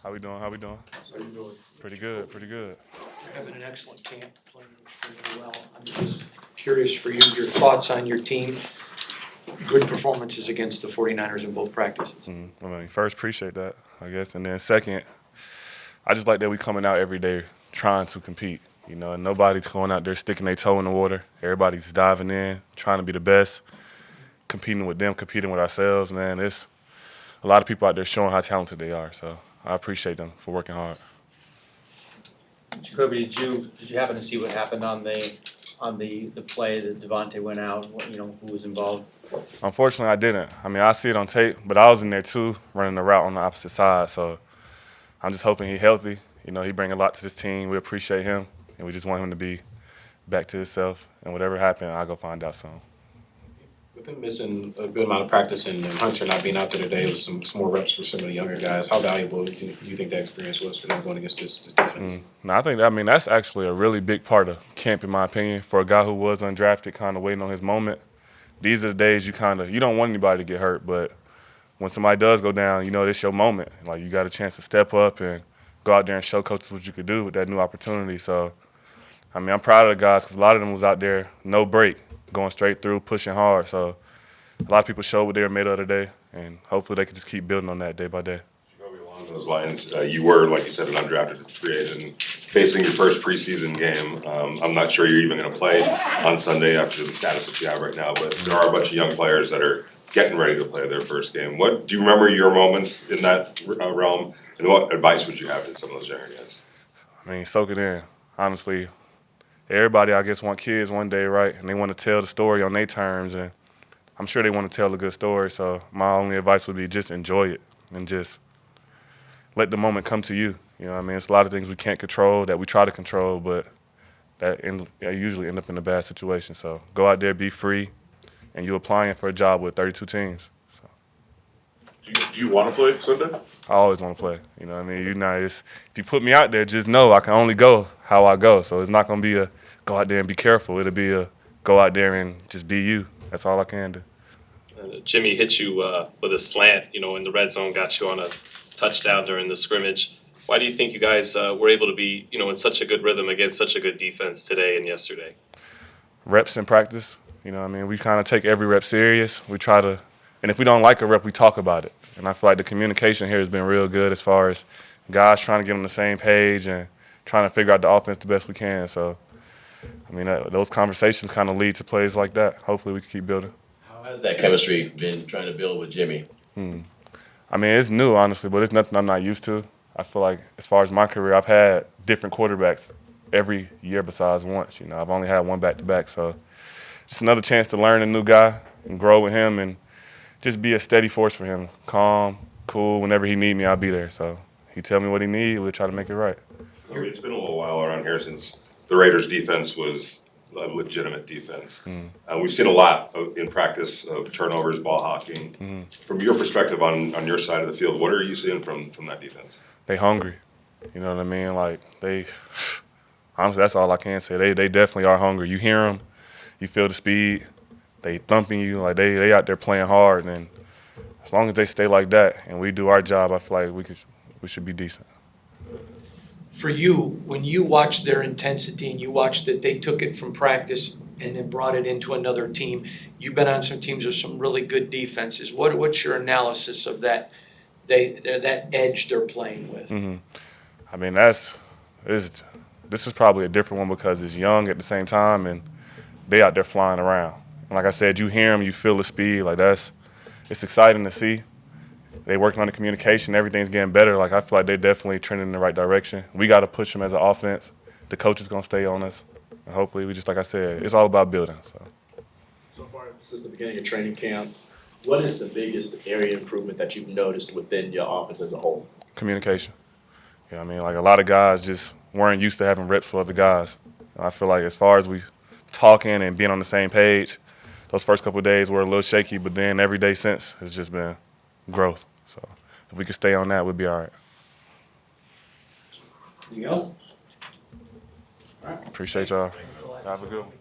How we doing? How you doing? Pretty good, pretty good. You're having an excellent camp, playing extremely well. I'm just curious for you, your thoughts on your team. Good performances against the 49ers in both practices. I mean, first, appreciate that, I guess. And then second, I just like that we coming out every day trying to compete. You know, and nobody's going out there sticking their toe in the water. Everybody's diving in, trying to be the best, competing with them, competing with ourselves, man. It's a lot of people out there showing how talented they are. So I appreciate them for working hard. Jakobi, did you happen to see what happened on the play that Devontae went out? Who was involved? Unfortunately, I didn't. I mean, I see it on tape, but I was in there too, running the route on the opposite side. So I'm just hoping he's healthy. You know, he brings a lot to this team. We appreciate him, and we just want him to be back to himself. And whatever happened, I'll go find out soon. With him missing a good amount of practice and Hunter not being out there today with some more reps for some of the younger guys, how valuable do you think that experience was for them going against this defense? No, I mean, that's actually a really big part of camp, in my opinion, for a guy who was undrafted, kind of waiting on his moment. These are the days you don't want anybody to get hurt, but when somebody does go down, you know, it's your moment. Like, you got a chance to step up and go out there and show coaches what you could do with that new opportunity. So, I mean, I'm proud of the guys because a lot of them was out there, no break, going straight through, pushing hard. So a lot of people showed what they were made of today, and hopefully they can just keep building on that day by day. Along those lines, you were, like you said, an undrafted free agent, facing your first preseason game. I'm not sure you're even going to play on Sunday after the status that you have right now, but there are a bunch of young players that are getting ready to play their first game. What do you remember your moments in that realm, and what advice would you have to some of those younger guys? I mean, soak it in. Honestly, everybody, I guess, want kids one day, right? And they want to tell the story on their terms, and I'm sure they want to tell a good story. So my only advice would be just enjoy it and just let the moment come to you. You know what I mean? It's a lot of things we can't control that we try to control, but that usually end up in a bad situation. So go out there, be free, and you're applying for a job with 32 teams. So. Do you want to play Sunday? I always want to play. You know what I mean? If you put me out there, just know I can only go how I go. So it's not going to be a go out there and be careful. It'll be a go out there and just be you. That's all I can do. Jimmy hit you with a slant, in the red zone, got you on a touchdown during the scrimmage. Why do you think you guys were able to be, in such a good rhythm against such a good defense today and yesterday? Reps in practice. You know what I mean? We kind of take every rep serious. We try to, and if we don't like a rep, we talk about it. And I feel like the communication here has been real good as far as guys trying to get on the same page and trying to figure out the offense the best we can. So, I mean, those conversations kind of lead to plays like that. Hopefully we can keep building. How has that chemistry been trying to build with Jimmy? I mean, it's new, honestly, but it's nothing I'm not used to. I feel like as far as my career, I've had different quarterbacks every year besides once. I've only had one back-to-back. So just another chance to learn a new guy and grow with him and just be a steady force for him. Calm, cool. Whenever he need me, I'll be there. So he tell me what he need. We'll try to make it right. It's been a little while around here since the Raiders' defense was a legitimate defense. We've seen a lot in practice of turnovers, ball hawking. From your perspective on your side of the field, what are you seeing from that defense? They hungry. You know what I mean? Like, honestly, that's all I can say. They definitely are hungry. You hear them. You feel the speed. They thumping you. Like, they out there playing hard. And as long as they stay like that and we do our job, I feel like we should be decent. For you, when you watched their intensity and you watched that they took it from practice and then brought it into another team, you've been on some teams with some really good defenses. What's your analysis of that? That edge they're playing with. I mean, this is probably a different one because it's young at the same time and they out there flying around. And like I said, you hear them, you feel the speed. Like it's exciting to see. They working on the communication. Everything's getting better. Like I feel like they're definitely trending in the right direction. We got to push them as an offense. The coach is gonna stay on us, and hopefully we just like I said, it's all about building. So far, since the beginning of training camp, what is the biggest area of improvement that you've noticed within your offense as a whole? Communication. You know what I mean? Like a lot of guys just weren't used to having reps for other guys. And I feel like as far as we talking and being on the same page, those first couple of days were a little shaky, but then every day since has just been growth. So if we could stay on that, we'd be all right. Anything else? All right. Appreciate y'all. Have a good one.